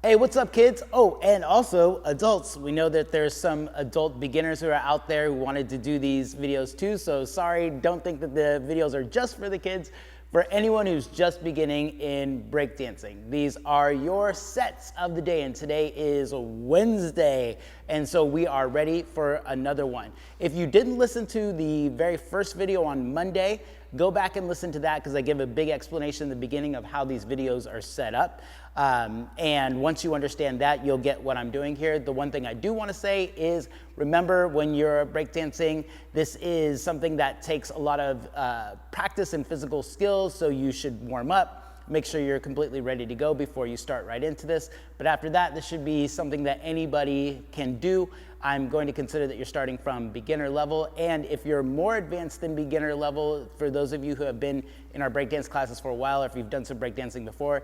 Hey, what's up, kids? Oh, and also adults. We know that there's some adult beginners who are out there who wanted to do these videos too, so sorry, don't think that the videos are just for the kids. For anyone who's just beginning in breakdancing, these are your sets of the day, and today is Wednesday, and so we are ready for another one. If you didn't listen to the very first video on Monday, go back and listen to that because I give a big explanation in the beginning of how these videos are set up. And once you understand that, you'll get what I'm doing here. The one thing I do want to say is, remember when you're breakdancing, this is something that takes a lot of practice and physical skills, so you should warm up. Make sure you're completely ready to go before you start right into this. But after that, this should be something that anybody can do. I'm going to consider that you're starting from beginner level. And if you're more advanced than beginner level, for those of you who have been in our breakdance classes for a while, or if you've done some breakdancing before,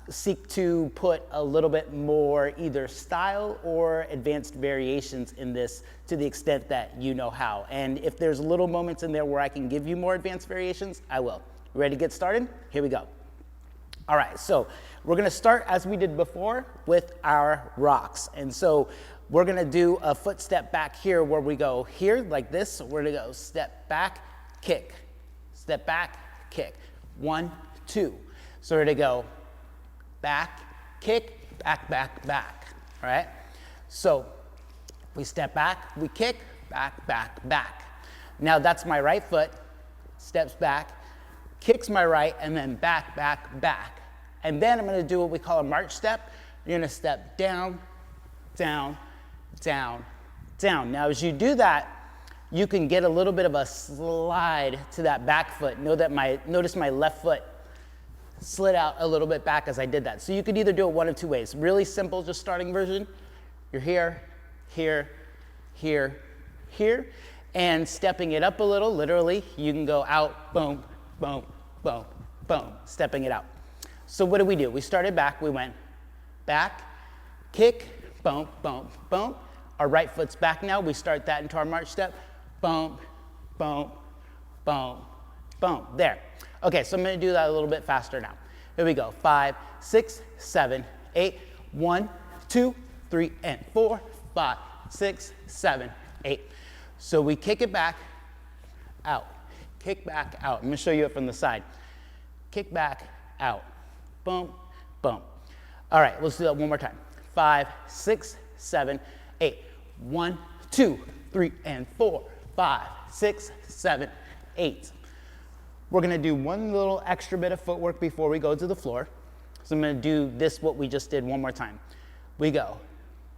seek to put a little bit more either style or advanced variations in this to the extent that you know how. And if there's little moments in there where I can give you more advanced variations, I will. Ready to get started? Here we go. All right, so we're gonna start as we did before with our rocks. And so we're gonna do a foot step back here where we go here like this. So we're gonna go step back, kick, step back, kick. 1, 2. So we're gonna go back, kick, back, back, back, all right? So we step back, we kick, back, back, back. Now that's my right foot, steps back, kicks my right, and then back, back, back. And then I'm gonna do what we call a march step. You're gonna step down, down, down, down. Now as you do that, you can get a little bit of a slide to that back foot. Notice my left foot slid out a little bit back as I did that. So you could either do it one of two ways. Really simple, just starting version. You're here, here, here, here. And stepping it up a little, literally, you can go out, boom, boom, boom, boom, stepping it out. So what did we do? We started back, we went back, kick, boom, boom, boom. Our right foot's back now. We start that into our march step. Boom, boom, boom, boom. There. Okay, so I'm gonna do that a little bit faster now. Here we go. 5, 6, 7, 8. 1, 2, 3, and 4, 5, 6, 7, 8. So we kick it back, out. Kick back, out. I'm gonna show you it from the side. Kick back, out. Boom, boom. All right, let's do that one more time. 5, 6, 7, 8. 1, 2, 3, and 4, 5, 6, 7, 8. We're gonna do one little extra bit of footwork before we go to the floor. So I'm gonna do this, what we just did, one more time. We go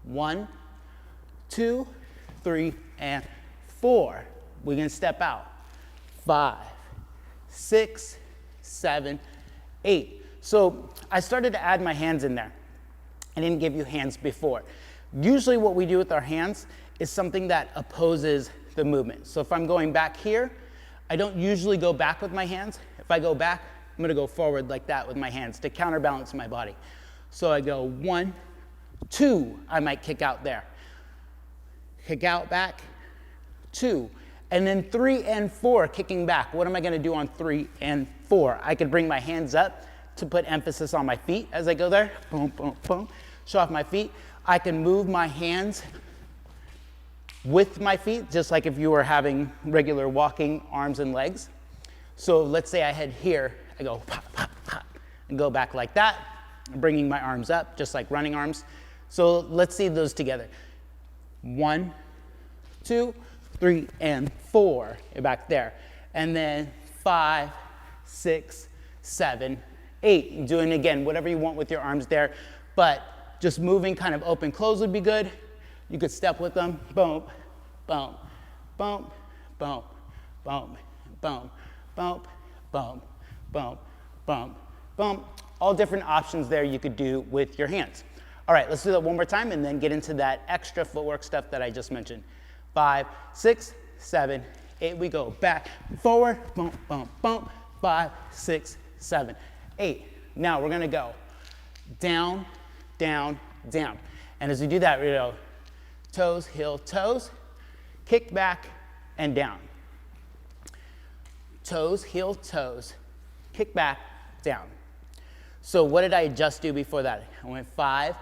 1, 2, 3, and 4. We're gonna step out. 5, 6, 7, 8. So I started to add my hands in there. I didn't give you hands before. Usually what we do with our hands is something that opposes the movement. So if I'm going back here, I don't usually go back with my hands. If I go back, I'm gonna go forward like that with my hands to counterbalance my body. So I go 1, 2, I might kick out there. Kick out back, 2. And then 3 and 4, kicking back. What am I gonna do on 3 and 4? I could bring my hands up to put emphasis on my feet as I go there. Boom, boom, boom. Show off my feet. I can move my hands with my feet, just like if you were having regular walking arms and legs. So let's say I head here, I go pop, pop, pop, and go back like that, bringing my arms up, just like running arms. So let's see those together. 1, 2, 3, and 4, back there. And then 5, 6, 7, 8. Doing again, whatever you want with your arms there, but just moving kind of open, close would be good. You could step with them, boom, boom, boom, boom, boom, boom, boom, boom, boom, boom, boom. All different options there you could do with your hands. All right, let's do that one more time and then get into that extra footwork stuff that I just mentioned. 5, 6, 7, 8. We go back, forward, boom, boom, boom. 5, 6, 7, 8. Now we're gonna go down, down, down. And as we do that, we go toes, heel, toes, kick back and down. Toes, heel, toes, kick back, down. So what did I just do before that? I went 5,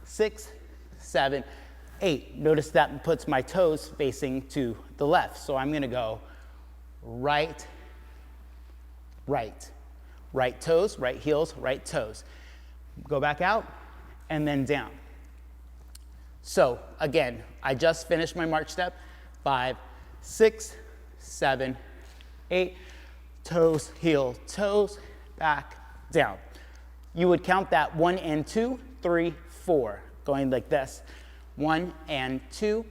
6, 7, 8. Notice that puts my toes facing to the left. So I'm gonna go right, right. Right toes, right heels, right toes. Go back out and then down. So again, I just finished my march step. 5, 6, 7, 8, toes, heel, toes, back, down. You would count that 1 and 2, 3, 4, going like this. 1 and 2,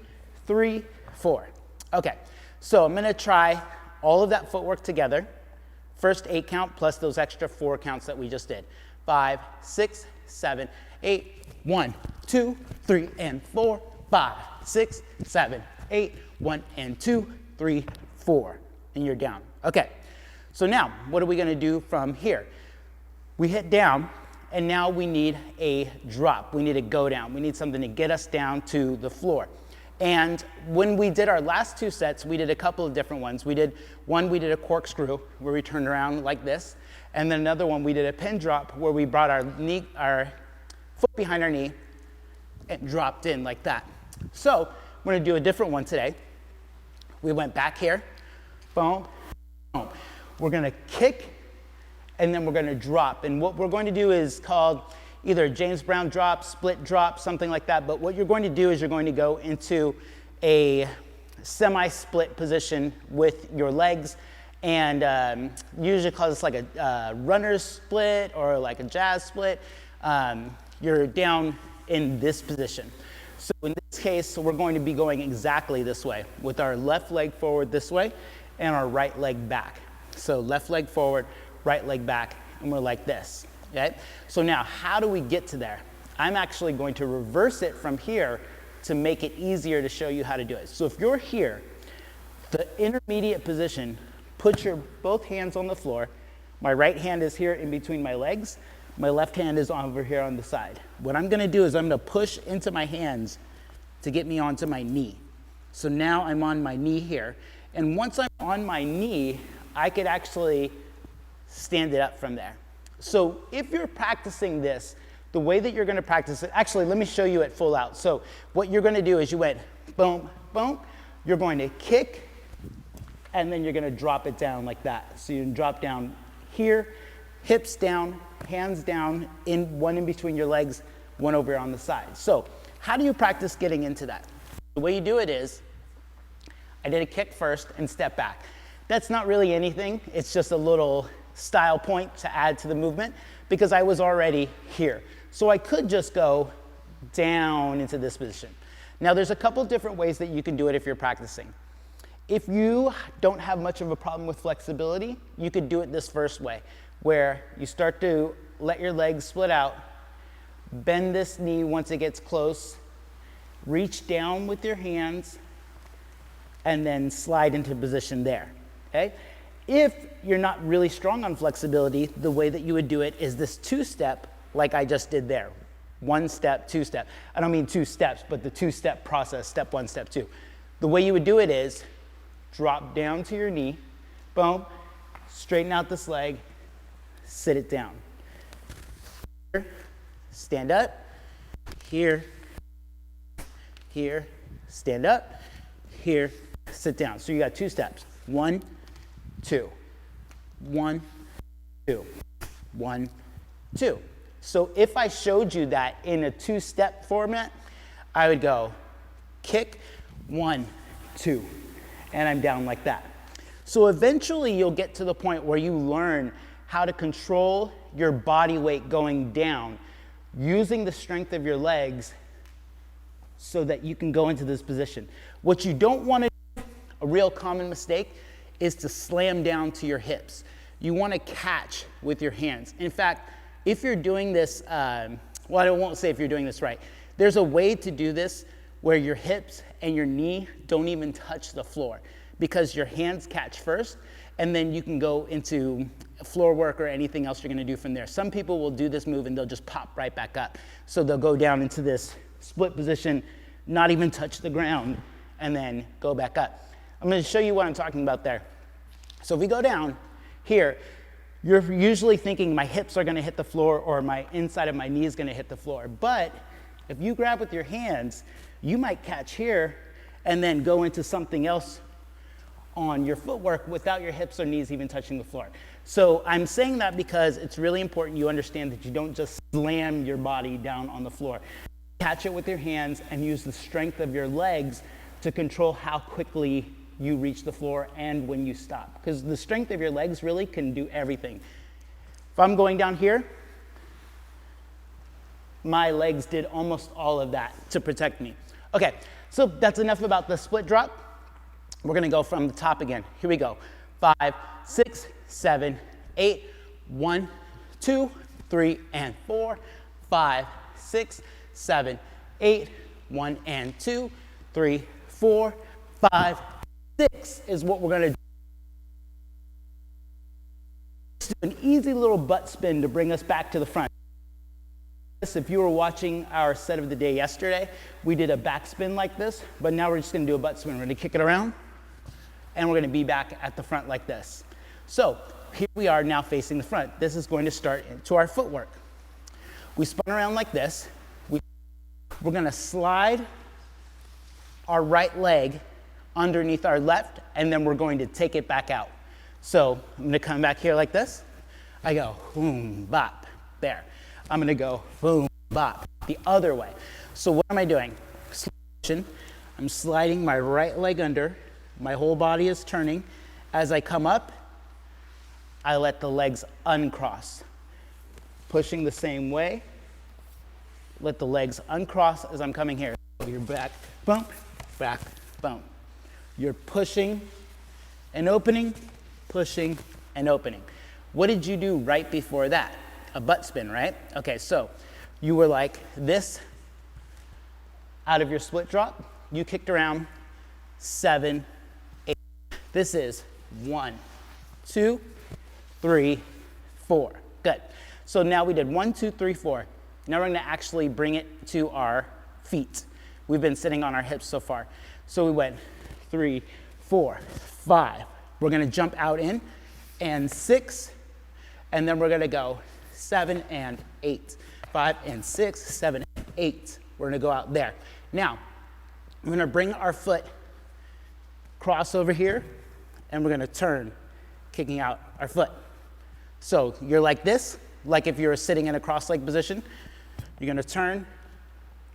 3, 4. Okay, so I'm gonna try all of that footwork together. First 8 count plus those extra 4 counts that we just did. 5, 6, 7, 8, 1, 2, 3, and 4, 5, 6, 7, 8, 1 and 2, 3, 4, and you're down. Okay, so now what are we gonna do from here? We hit down, and now we need a drop. We need to go down. We need something to get us down to the floor. And when we did our last 2 sets, we did a couple of different ones. We did a corkscrew where we turned around like this. And then another one, we did a pin drop where we brought our foot behind our knee and dropped in like that. So we're gonna do a different one today. We went back here, boom, boom. We're gonna kick, and then we're gonna drop. And what we're going to do is called either a James Brown drop, split drop, something like that. But what you're going to do is you're going to go into a semi-split position with your legs, and usually call this like a runner's split or like a jazz split. You're down in this position. So in this case, we're going to be going exactly this way with our left leg forward this way and our right leg back. So left leg forward, right leg back, and we're like this. Okay? So now, how do we get to there? I'm actually going to reverse it from here to make it easier to show you how to do it. So if you're here, the intermediate position, put your both hands on the floor. My right hand is here in between my legs. My left hand is over here on the side. What I'm gonna do is I'm gonna push into my hands to get me onto my knee. So now I'm on my knee here. And once I'm on my knee, I could actually stand it up from there. So if you're practicing this, the way that you're gonna practice it, actually, let me show you it full out. So what you're gonna do is you went boom, boom, you're going to kick, and then you're gonna drop it down like that. So you can drop down here, hips down, hands down, one in between your legs, one over on the side. So how do you practice getting into that? The way you do it is, I did a kick first and step back. That's not really anything, it's just a little style point to add to the movement because I was already here. So I could just go down into this position. Now there's a couple different ways that you can do it if you're practicing. If you don't have much of a problem with flexibility, you could do it this first way, where you start to let your legs split out, bend this knee once it gets close, reach down with your hands, and then slide into position there, okay? If you're not really strong on flexibility, the way that you would do it is this 2-step, like I just did there. 1 step, 2 step. I don't mean 2 steps, but the 2-step process, step 1, step 2. The way you would do it is drop down to your knee, boom, straighten out this leg, sit it down. Here, stand up, here, here, stand up, here, sit down. So you got 2 steps. 1, 2, 1, 2, 1, 2. So if I showed you that in a 2-step format, I would go kick, 1, 2, and I'm down like that. So eventually you'll get to the point where you learn how to control your body weight going down using the strength of your legs so that you can go into this position. What you don't want to do, a real common mistake, is to slam down to your hips. You want to catch with your hands. In fact, if you're doing this, well, I won't say if you're doing this right. There's a way to do this where your hips and your knee don't even touch the floor because your hands catch first, and then you can go into floor work or anything else you're gonna do from there. Some people will do this move and they'll just pop right back up. So they'll go down into this split position, not even touch the ground, and then go back up. I'm gonna show you what I'm talking about there. So if we go down here, you're usually thinking my hips are gonna hit the floor or my inside of my knee is gonna hit the floor. But if you grab with your hands, you might catch here and then go into something else on your footwork without your hips or knees even touching the floor. So I'm saying that because it's really important you understand that you don't just slam your body down on the floor. Catch it with your hands and use the strength of your legs to control how quickly you reach the floor and when you stop. Because the strength of your legs really can do everything. If I'm going down here, my legs did almost all of that to protect me. Okay, so that's enough about the split drop. We're gonna go from the top again. Here we go. 5, 6, 7, 8. 1, 2, 3, and 4. 5, 6, 7, 8. 1 and 2, 3, 4, 5, 6 is what we're gonna do. Just do an easy little butt spin to bring us back to the front. If you were watching our set of the day yesterday, we did a back spin like this, but now we're just gonna do a butt spin. We're gonna kick it around, and we're gonna be back at the front like this. So here we are now facing the front. This is going to start into our footwork. We spun around like this. We're gonna slide our right leg underneath our left, and then we're going to take it back out. So I'm gonna come back here like this. I go boom, bop, there. I'm gonna go boom, bop, the other way. So what am I doing? I'm sliding my right leg under, my whole body is turning. As I come up, I let the legs uncross. Pushing the same way, let the legs uncross as I'm coming here. You're back, bump, back, bump. You're pushing and opening, pushing and opening. What did you do right before that? A butt spin, right? Okay, so you were like this out of your split drop. You kicked around 7, 8. This is 1, 2, 3, 4. Good. So now we did 1, 2, 3, 4. Now we're gonna actually bring it to our feet. We've been sitting on our hips so far. So we went 3, 4, 5. We're gonna jump out in, and 6, and then we're gonna go 7 and 8. 5 and 6, 7 and 8. We're gonna go out there. Now, we're gonna bring our foot cross over here, and we're gonna turn, kicking out our foot. So you're like this, like if you're sitting in a cross-leg position. You're gonna turn,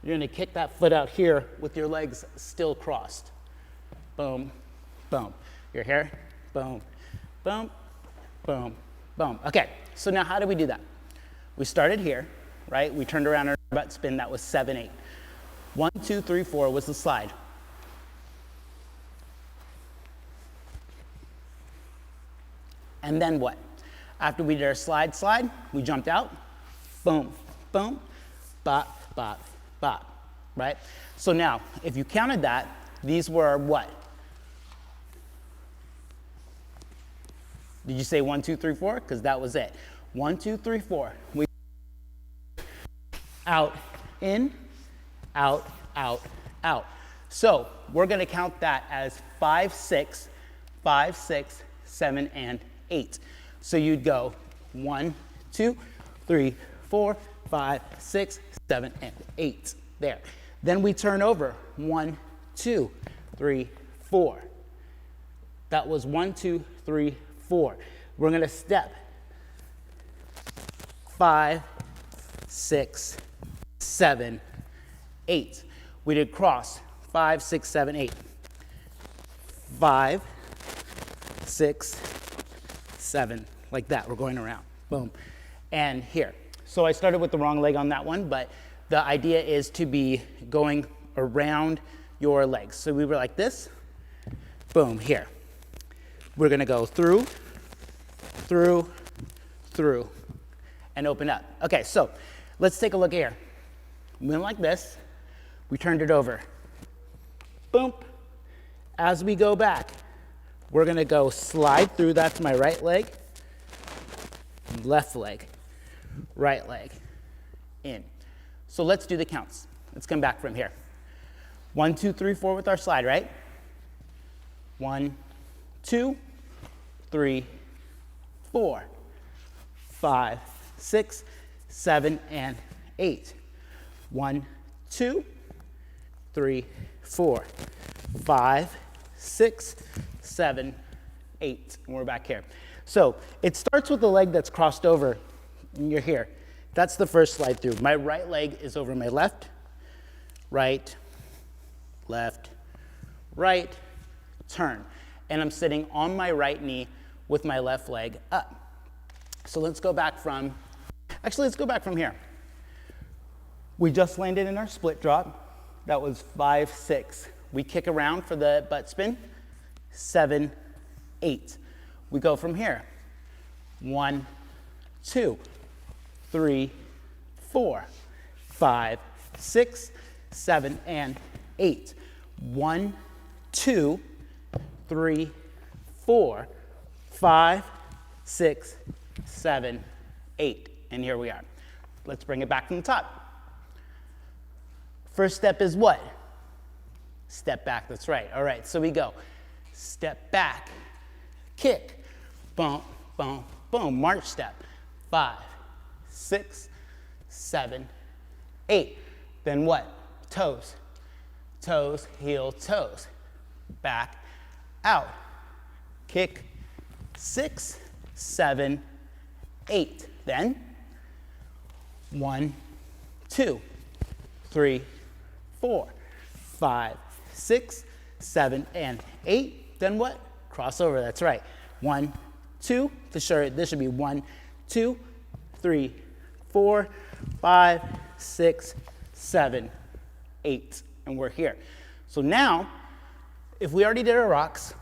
you're gonna kick that foot out here with your legs still crossed. Boom, boom. You're here, boom, boom, boom, boom. Okay, so now how do we do that? We started here, right? We turned around our butt spin, that was 7, 8. 1, 2, 3, 4 was the slide. And then what? After we did our slide, we jumped out, boom, boom, bop, bop, bop, right? So now, if you counted that, these were what? Did you say 1, 2, 3, 4? Because that was it. 1, 2, 3, 4. We out, in, out, out, out. So we're gonna count that as 5, 6, 5, 6, 7, and 8. So you'd go 1, 2, 3, 4, 5, 6, 7, and 8. There. Then we turn over 1, 2, 3, 4. That was 1, 2, 3, 4. We're gonna step 5, 6, 7, 8. We did cross 5, 6, 7, 8. 5, 6, 7, like that. We're going around. Boom. And here. So I started with the wrong leg on that one, but the idea is to be going around your legs. So we were like this. Boom, here. We're gonna go through, through, through, and open up. Okay, so let's take a look here. We went like this. We turned it over. Boom. As we go back, we're gonna go slide through. That's my right leg, left leg, right leg, in. So let's do the counts. Let's come back from here. 1, 2, 3, 4 with our slide, right? 1, 2, 3, 4. 5, 6, 7, and 8. 1, 2, 3, 4, 5, 6, 7, 8. And we're back here. So it starts with the leg that's crossed over, and you're here. That's the first slide through. My right leg is over my left, right, left, right, turn. And I'm sitting on my right knee with my left leg up. So let's go back from, actually let's go back from here. We just landed in our split drop. That was 5, 6. We kick around for the butt spin, 7, 8. We go from here, 1, 2, 3, 4, 5, 6, 7, and 8. 1, 2, 3, 4, 5, 6, 7, 8. And here we are. Let's bring it back from the top. First step is what? Step back, that's right. All right, so we go. Step back, kick, boom, boom, boom, march step. 5, 6, 7, 8. Then what? Toes, toes, heel, toes. Back, out. Kick, 6, 7, 8. Then 1, 2, 3, 4, 5, 6, 7, and 8. Then what? Crossover, that's right. 1, 2, this should be 1, 2, 3, 4, 5, 6, 7, 8. And we're here. So now, if we already did our rocks,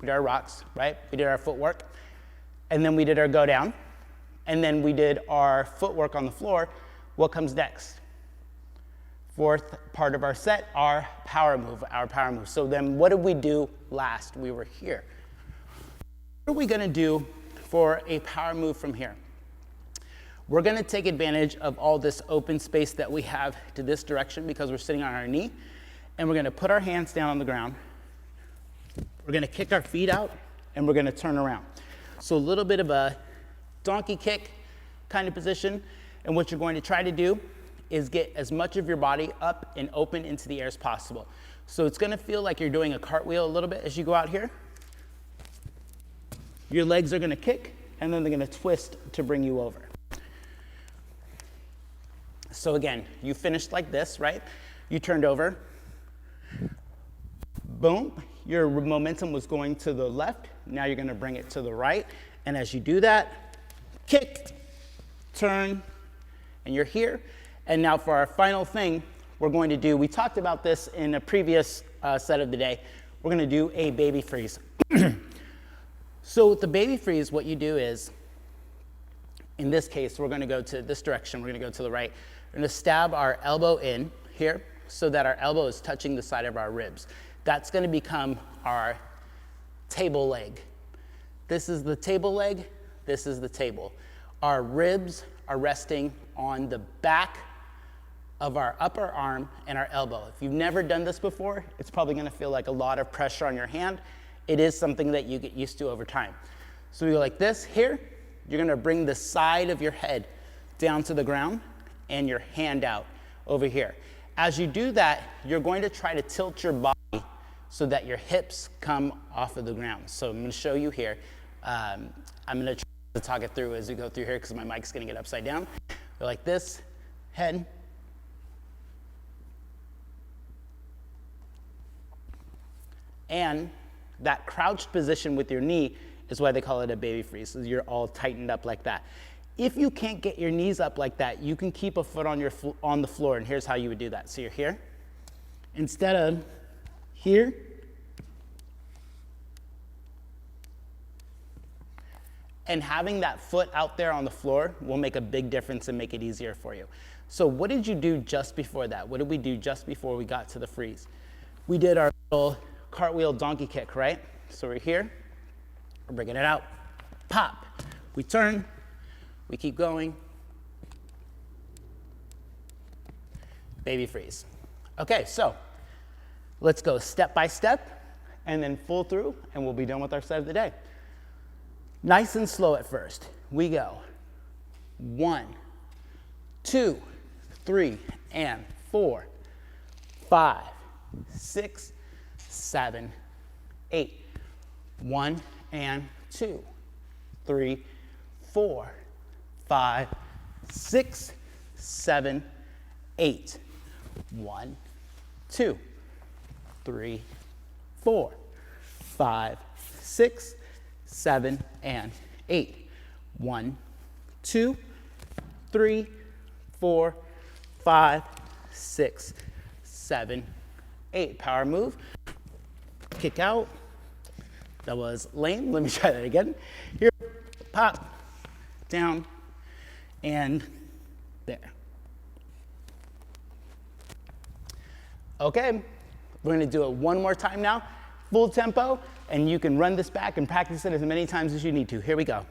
right? We did our footwork, and then we did our go down, and then we did our footwork on the floor. What comes next? Fourth part of our set, our power move. So then what did we do last? We were here. What are we gonna do for a power move from here? We're gonna take advantage of all this open space that we have to this direction because we're sitting on our knee, and we're gonna put our hands down on the ground. We're gonna kick our feet out, and we're gonna turn around. So a little bit of a donkey kick kind of position, and what you're going to try to do is get as much of your body up and open into the air as possible. So it's gonna feel like you're doing a cartwheel a little bit as you go out here. Your legs are gonna kick, and then they're gonna twist to bring you over. So again, you finished like this, right? You turned over, boom, your momentum was going to the left. Now you're gonna bring it to the right. And as you do that, kick, turn, and you're here. And now for our final thing, we're going to do, we talked about this in a previous set of the day, we're gonna do a baby freeze. So with the baby freeze, what you do is, in this case, we're gonna go to this direction, we're gonna go to the right. We're gonna stab our elbow in here so that our elbow is touching the side of our ribs. That's gonna become our table leg. This is the table leg, this is the table. Our ribs are resting on the back of our upper arm and our elbow. If you've never done this before, it's probably gonna feel like a lot of pressure on your hand. It is something that you get used to over time. So we go like this here, you're gonna bring the side of your head down to the ground and your hand out over here. As you do that, you're going to try to tilt your body so that your hips come off of the ground. So I'm gonna show you here. I'm gonna try to talk it through as we go through here because my mic's gonna get upside down. Go like this, head. And that crouched position with your knee is why they call it a baby freeze. So you're all tightened up like that. If you can't get your knees up like that, you can keep a foot on the floor, and here's how you would do that. So you're here. Instead of here, and having that foot out there on the floor will make a big difference and make it easier for you. So what did you do just before that? What did we do just before we got to the freeze? We did our little cartwheel donkey kick, right? So we're here, we're bringing it out, pop. We turn, we keep going. Baby freeze. Okay, so let's go step by step and then full through, and we'll be done with our set of the day. Nice and slow at first. We go 1, 2, 3, and 4, 5, 6, 7, 8. 1 and 2, 3, 4, 5, 6, 7, 8. 1, 2, 3, 4, 5, 6, 7, and 8. 1, 2, 3, 4, 5, 6, 7, 8. Power move. Kick out. That was lame. Let me try that again. Here, pop, down, and there. Okay, we're gonna do it one more time now, full tempo, and you can run this back and practice it as many times as you need to. Here we go.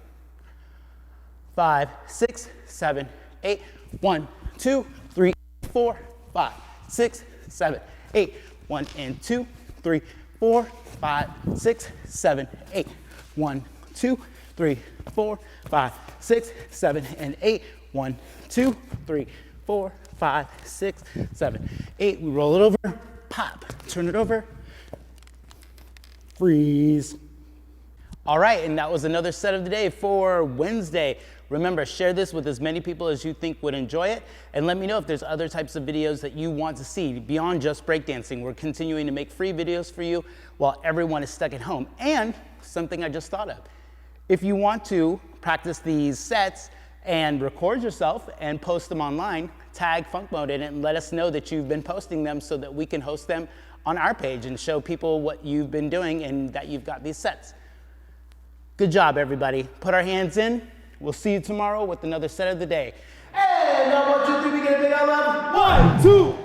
5, 6, 7, 8. 1, 2, 3, 4, 5, 6, 7, 8. 1 and 2, 3, 4, 5, 6, 7, 8. 1, 2, 3, 4, 5, 6, 7, and 8. 1, 2, 3, 4, 5, 6, 7, 8. We roll it over, pop, turn it over, freeze. All right, and that was another set of the day for Wednesday. Remember, share this with as many people as you think would enjoy it, and let me know if there's other types of videos that you want to see beyond just breakdancing. We're continuing to make free videos for you while everyone is stuck at home. And something I just thought of, if you want to practice these sets and record yourself and post them online, tag FUNKMODE in it and let us know that you've been posting them so that we can host them on our page and show people what you've been doing and that you've got these sets. Good job, everybody. Put our hands in. We'll see you tomorrow with another set of the day. And now 1, 2, 3, we get a big I love. 1, 2.